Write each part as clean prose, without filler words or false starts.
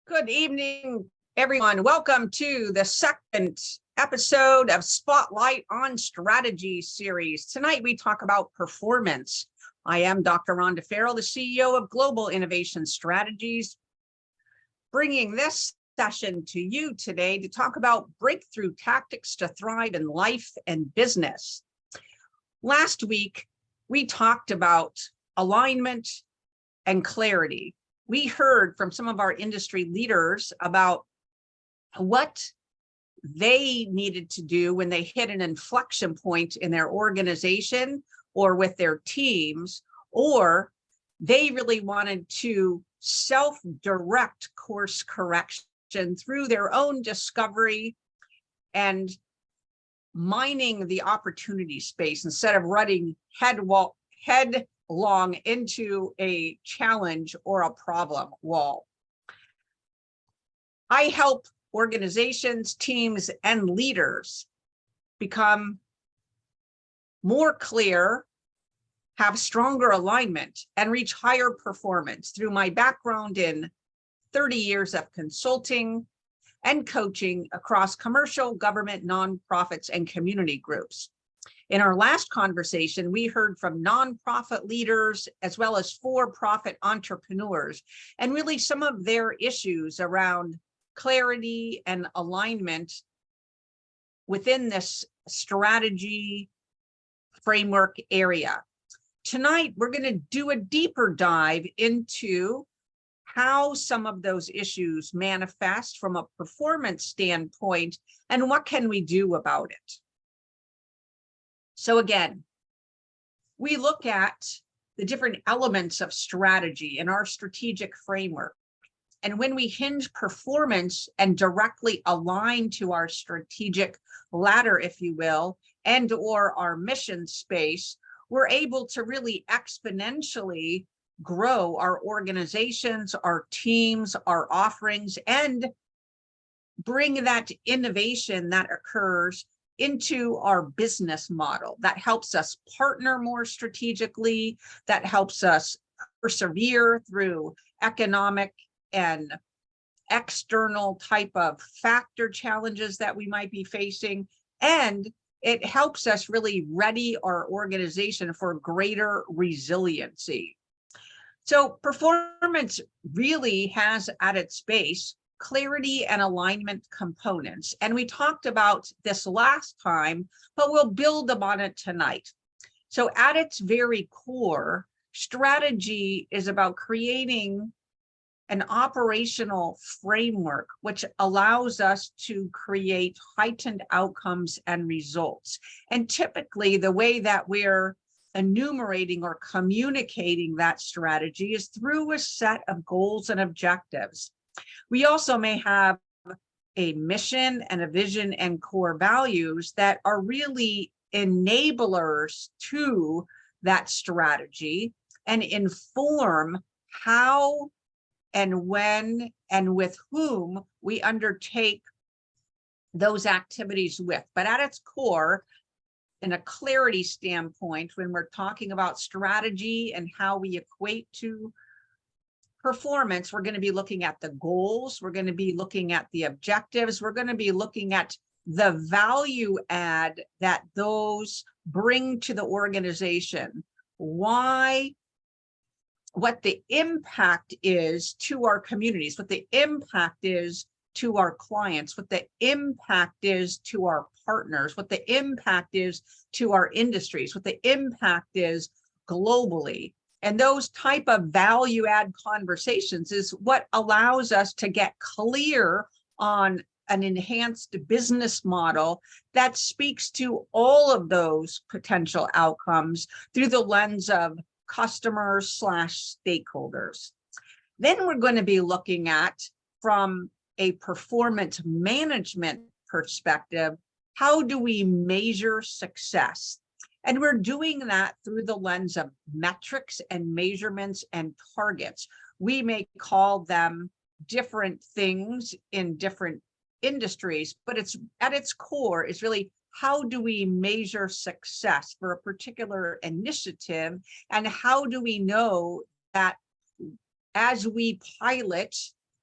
Good evening, everyone. Welcome to the second episode of Spotlight on Strategy series. Tonight, we talk about performance. I am Dr. Rhonda Farrell, the CEO of Global Innovation Strategies, bringing this session to you today to talk about breakthrough tactics to thrive in life and business. Last week, we talked about alignment and clarity. We heard from some of our industry leaders about what they needed to do when they hit an inflection point in their organization or with their teams, or they really wanted to self-direct course correction through their own discovery and mining the opportunity space instead of running headlong into a challenge or a problem wall. I help organizations, teams, and leaders become more clear, have stronger alignment, and reach higher performance through my background in 30 years of consulting and coaching across commercial, government, nonprofits, and community groups. In our last conversation, we heard from nonprofit leaders as well as for-profit entrepreneurs, and really some of their issues around clarity and alignment within this strategy framework area. Tonight, we're going to do a deeper dive into how some of those issues manifest from a performance standpoint and what can we do about it. So again, we look at the different elements of strategy in our strategic framework. And when we hinge performance and directly align to our strategic ladder, if you will, and or our mission space, we're able to really exponentially grow our organizations, our teams, our offerings, and bring that innovation that occurs into our business model that helps us partner more strategically, that helps us persevere through economic and external type of factor challenges that we might be facing. And it helps us really ready our organization for greater resiliency. So performance really has at its base clarity and alignment components. And we talked about this last time, but we'll build upon it tonight. So at its very core, strategy is about creating an operational framework which allows us to create heightened outcomes and results. And typically the way that we're enumerating or communicating that strategy is through a set of goals and objectives. We also may have a mission and a vision and core values that are really enablers to that strategy and inform how and when and with whom we undertake those activities with. But at its core, in a clarity standpoint, when we're talking about strategy and how we equate to performance, we're going to be looking at the goals, we're going to be looking at the objectives, we're going to be looking at the value add that those bring to the organization, why, what the impact is to our communities, what the impact is to our clients, what the impact is to our partners, what the impact is to our industries, what the impact is globally. And those type of value add conversations is what allows us to get clear on an enhanced business model that speaks to all of those potential outcomes through the lens of customers / stakeholders. Then we're going to be looking at, from a performance management perspective, how do we measure success? And we're doing that through the lens of metrics and measurements and targets. We may call them different things in different industries, but it's at its core is really how do we measure success for a particular initiative, and how do we know that as we pilot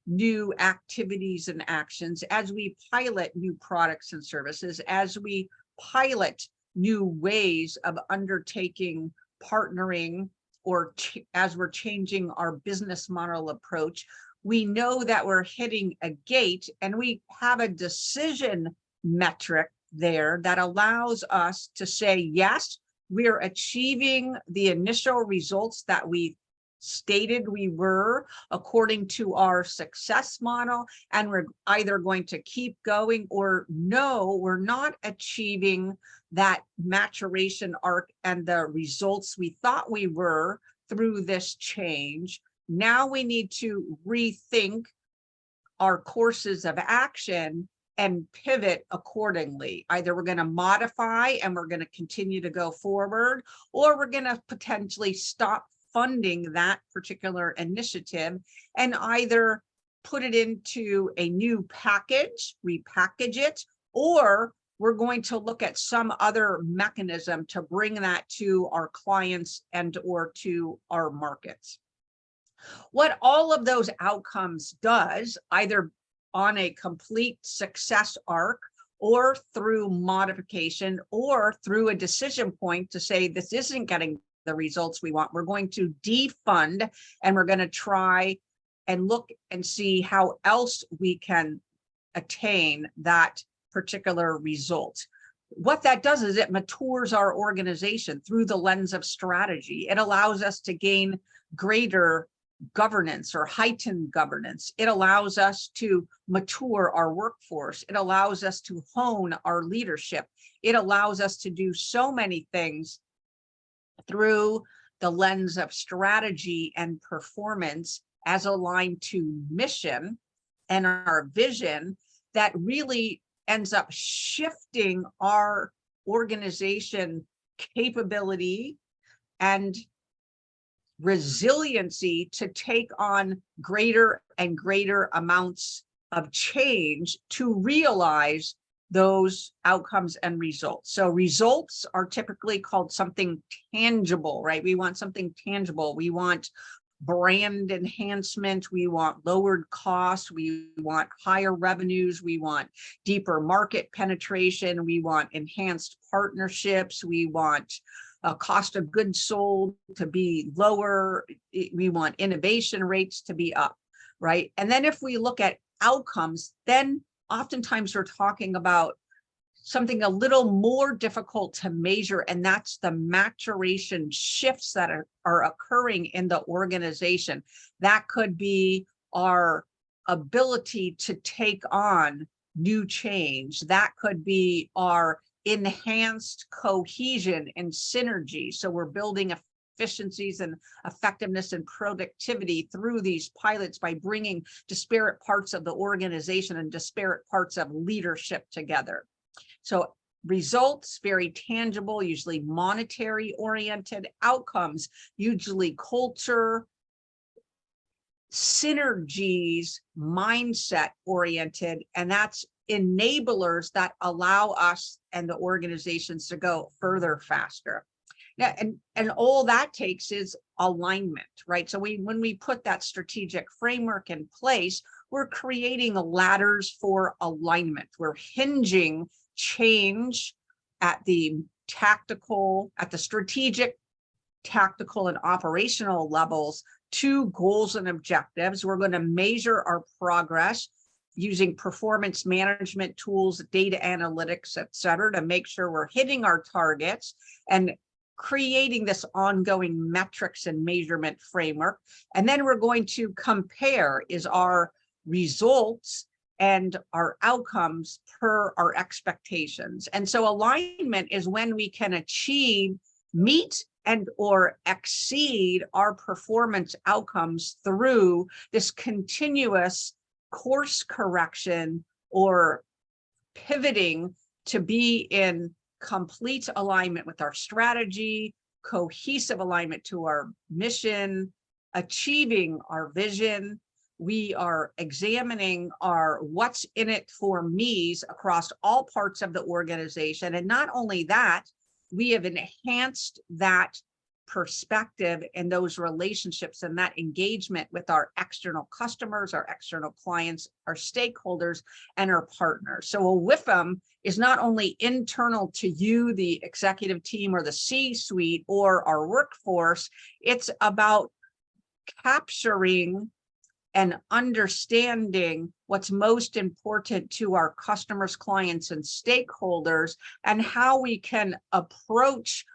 new activities and actions, as we pilot new products and services, as we pilot new ways of undertaking partnering, or as we're changing our business model approach, we know that we're hitting a gate, and we have a decision metric there that allows us to say, yes, we're achieving the initial results that we stated we were according to our success model, and we're either going to keep going, or no, we're not achieving that maturation arc and the results we thought we were through this change. Now we need to rethink our courses of action and pivot accordingly. Either we're going to modify and we're going to continue to go forward, or we're going to potentially stop funding that particular initiative and either put it into a new package, repackage it, or we're going to look at some other mechanism to bring that to our clients and or to our markets. What all of those outcomes does, either on a complete success arc, or through modification, or through a decision point to say this isn't getting the results we want, we're going to defund, and we're going to try and look and see how else we can attain that particular result. What that does is it matures our organization through the lens of strategy. It allows us to gain greater governance or heightened governance. It allows us to mature our workforce. It allows us to hone our leadership. It allows us to do so many things through the lens of strategy and performance as aligned to mission and our vision, that really ends up shifting our organization capability and resiliency to take on greater and greater amounts of change to realize those outcomes and results. So results are typically called something tangible, right? We want something tangible. We want brand enhancement. We want lowered costs. We want higher revenues. We want deeper market penetration. We want enhanced partnerships. We want cost of goods sold to be lower. We want innovation rates to be up, right? And then if we look at outcomes, then oftentimes we're talking about something a little more difficult to measure, and that's the maturation shifts that are occurring in the organization. That could be our ability to take on new change. That could be our enhanced cohesion and synergy. So we're building efficiencies and effectiveness and productivity through these pilots by bringing disparate parts of the organization and disparate parts of leadership together. So results, very tangible, usually monetary oriented. Outcomes, usually culture, synergies, mindset oriented, and that's enablers that allow us and the organizations to go further, faster. Now, and all that takes is alignment, right? So when we put that strategic framework in place, we're creating ladders for alignment. We're hinging change at the tactical, at the strategic, tactical, and operational levels to goals and objectives. We're going to measure our progress using performance management tools, data analytics, et cetera, to make sure we're hitting our targets and creating this ongoing metrics and measurement framework. And then we're going to compare, is our results and our outcomes per our expectations. And so alignment is when we can achieve, meet, and or exceed our performance outcomes through this continuous course correction or pivoting to be in complete alignment with our strategy, cohesive alignment to our mission, achieving our vision. We are examining our what's in it for me's across all parts of the organization. And not only that, we have enhanced that perspective and those relationships and that engagement with our external customers, our external clients, our stakeholders, and our partners. So a WIFM is not only internal to you, the executive team or the C-suite or our workforce, it's about capturing and understanding what's most important to our customers, clients, and stakeholders, and how we can approach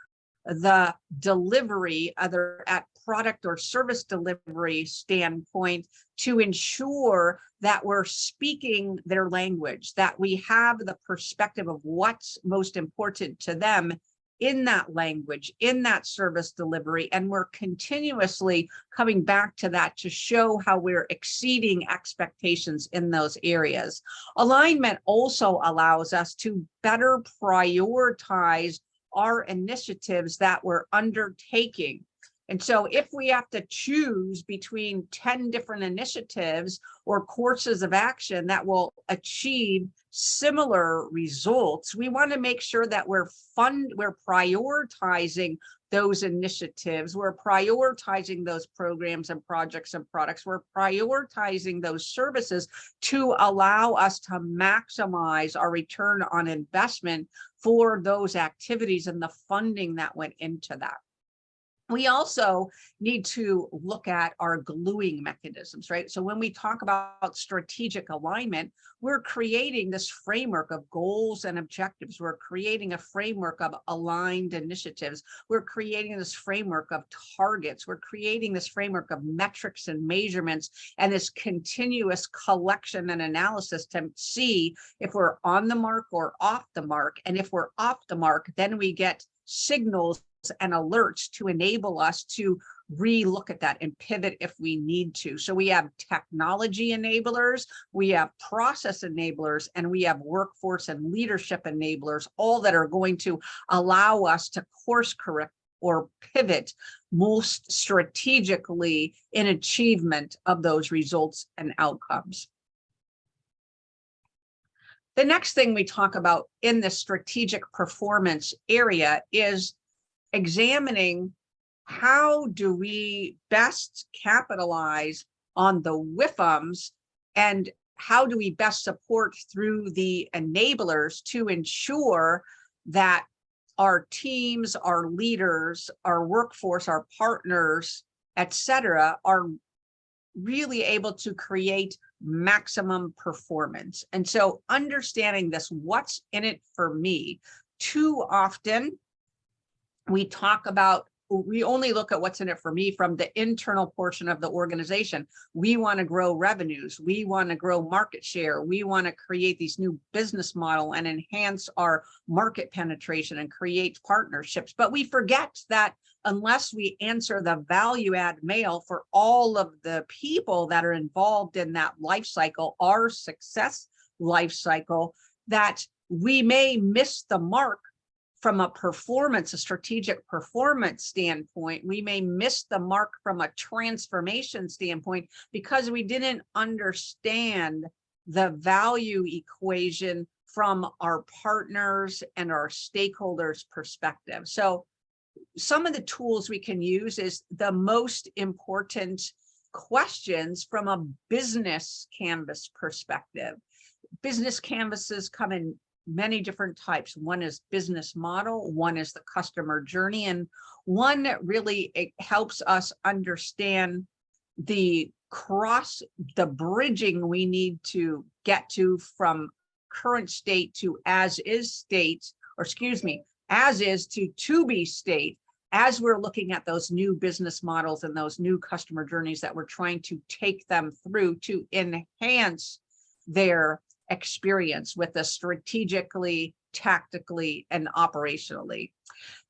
the delivery, either at product or service delivery standpoint, to ensure that we're speaking their language, that we have the perspective of what's most important to them in that language, in that service delivery, and we're continuously coming back to that to show how we're exceeding expectations in those areas. Alignment also allows us to better prioritize our initiatives that we're undertaking. And so if we have to choose between 10 different initiatives or courses of action that will achieve similar results, we want to make sure that we're prioritizing those initiatives, we're prioritizing those programs and projects and products, we're prioritizing those services to allow us to maximize our return on investment for those activities and the funding that went into that. We also need to look at our gluing mechanisms, right? So when we talk about strategic alignment, we're creating this framework of goals and objectives. We're creating a framework of aligned initiatives. We're creating this framework of targets. We're creating this framework of metrics and measurements and this continuous collection and analysis to see if we're on the mark or off the mark. And if we're off the mark, then we get signals and alerts to enable us to re-look at that and pivot if we need to. So we have technology enablers, we have process enablers, and we have workforce and leadership enablers, all that are going to allow us to course correct or pivot most strategically in achievement of those results and outcomes. The next thing we talk about in the strategic performance area is examining how do we best capitalize on the WIFMs and how do we best support through the enablers to ensure that our teams, our leaders, our workforce, our partners, etc., are really able to create maximum performance. And so understanding this, what's in it for me, too often we only look at what's in it for me from the internal portion of the organization. We want to grow revenues. We want to grow market share. We want to create these new business model and enhance our market penetration and create partnerships. But we forget that unless we answer the value add mail for all of the people that are involved in that life cycle, our success life cycle, that we may miss the mark from a strategic performance standpoint. We may miss the mark from a transformation standpoint because we didn't understand the value equation from our partners and our stakeholders' perspective. So some of the tools we can use is the most important questions from a business canvas perspective. Business canvases come in many different types. One is business model, one is the customer journey, and one really it helps us understand the bridging we need to get to from current state to as is state, or excuse me, as is to be state, as we're looking at those new business models and those new customer journeys that we're trying to take them through to enhance their experience with us strategically, tactically, and operationally.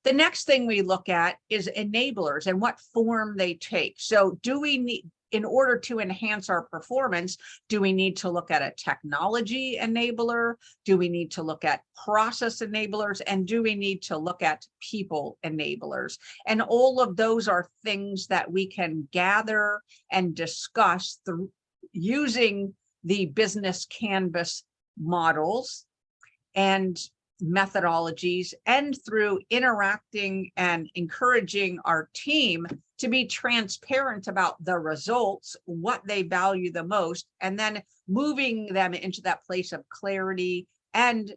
The next thing we look at is enablers and what form they take. So do we need, in order to enhance our performance, do we need to look at a technology enabler? Do we need to look at process enablers? And do we need to look at people enablers? And all of those are things that we can gather and discuss through using the business canvas models and methodologies and through interacting and encouraging our team to be transparent about the results, what they value the most, and then moving them into that place of clarity and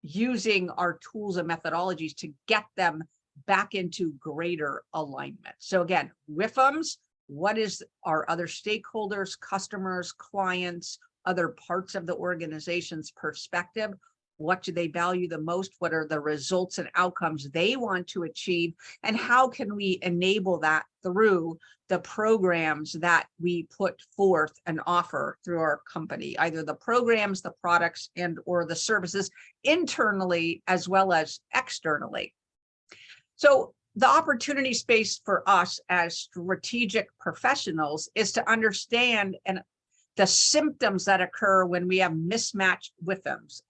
using our tools and methodologies to get them back into greater alignment. So again, WIFMs, what is our other stakeholders, customers, clients, other parts of the organization's perspective? What do they value the most? What are the results and outcomes they want to achieve? And how can we enable that through the programs that we put forth and offer through our company, either the programs, the products, and or the services internally as well as externally. So the opportunity space for us as strategic professionals is to understand the symptoms that occur when we have mismatched WIFMs.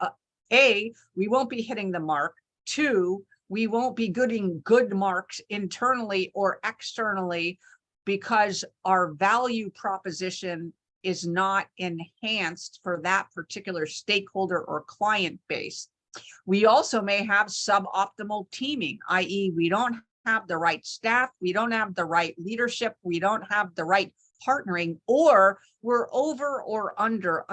A, we won't be hitting the mark. 2, we won't be getting good marks internally or externally because our value proposition is not enhanced for that particular stakeholder or client base. We also may have suboptimal teaming, i.e. we don't have the right staff, we don't have the right leadership, we don't have the right partnering, or we're over or under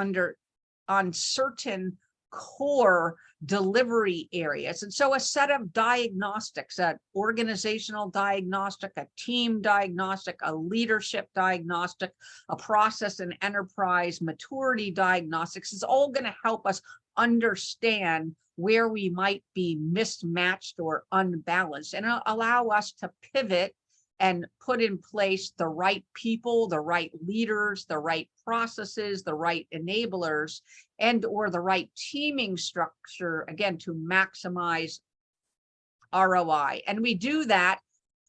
on certain core delivery areas. And so a set of diagnostics, an organizational diagnostic, a team diagnostic, a leadership diagnostic, a process and enterprise maturity diagnostics is all going to help us understand where we might be mismatched or unbalanced and allow us to pivot and put in place the right people, the right leaders, the right processes, the right enablers, and or the right teaming structure, again, to maximize ROI. And we do that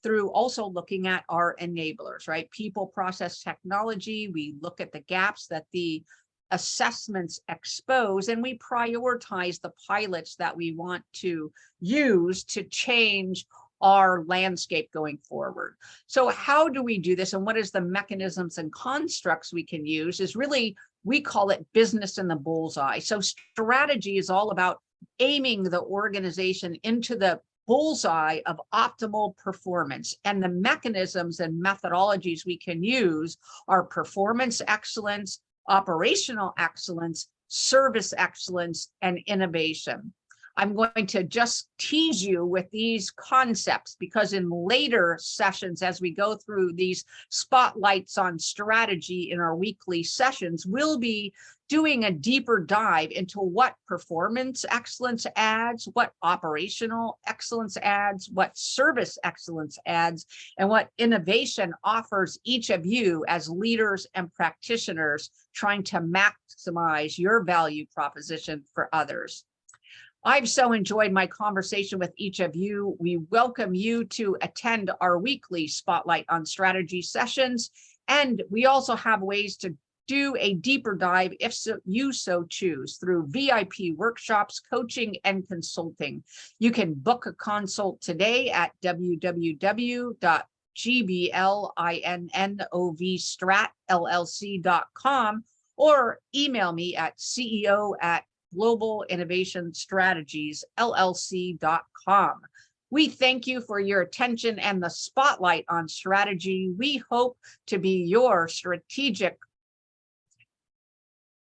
through also looking at our enablers, right? People, process, technology. We look at the gaps that the assessments expose, and we prioritize the pilots that we want to use to change our landscape going forward. So how do we do this, and what is the mechanisms and constructs we can use is really, we call it business in the bullseye. So strategy is all about aiming the organization into the bullseye of optimal performance, and the mechanisms and methodologies we can use are performance excellence, operational excellence, service excellence, and innovation. I'm going to just tease you with these concepts because in later sessions, as we go through these spotlights on strategy in our weekly sessions, we'll be doing a deeper dive into what performance excellence adds, what operational excellence adds, what service excellence adds, and what innovation offers each of you as leaders and practitioners trying to maximize your value proposition for others. I've so enjoyed my conversation with each of you. We welcome you to attend our weekly Spotlight on Strategy sessions. And we also have ways to do a deeper dive if you so choose through VIP workshops, coaching, and consulting. You can book a consult today at www.gblinnovstrat.com or email me at ceo@globalinnovationstrategiesllc.com. We thank you for your attention and the spotlight on strategy. We hope to be your strategic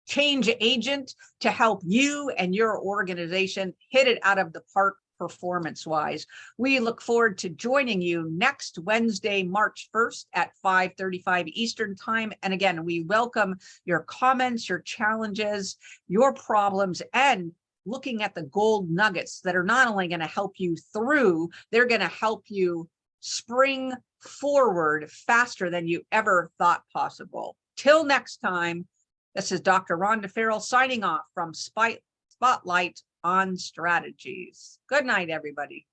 change agent to help you and your organization hit it out of the park performance-wise. We look forward to joining you next Wednesday, March 1st at 5:35 Eastern Time. And again, we welcome your comments, your challenges, your problems, and looking at the gold nuggets that are not only going to help you through, they're going to help you spring forward faster than you ever thought possible. Till next time, this is Dr. Rhonda Farrell signing off from Spotlight on Strategies. Good night, everybody.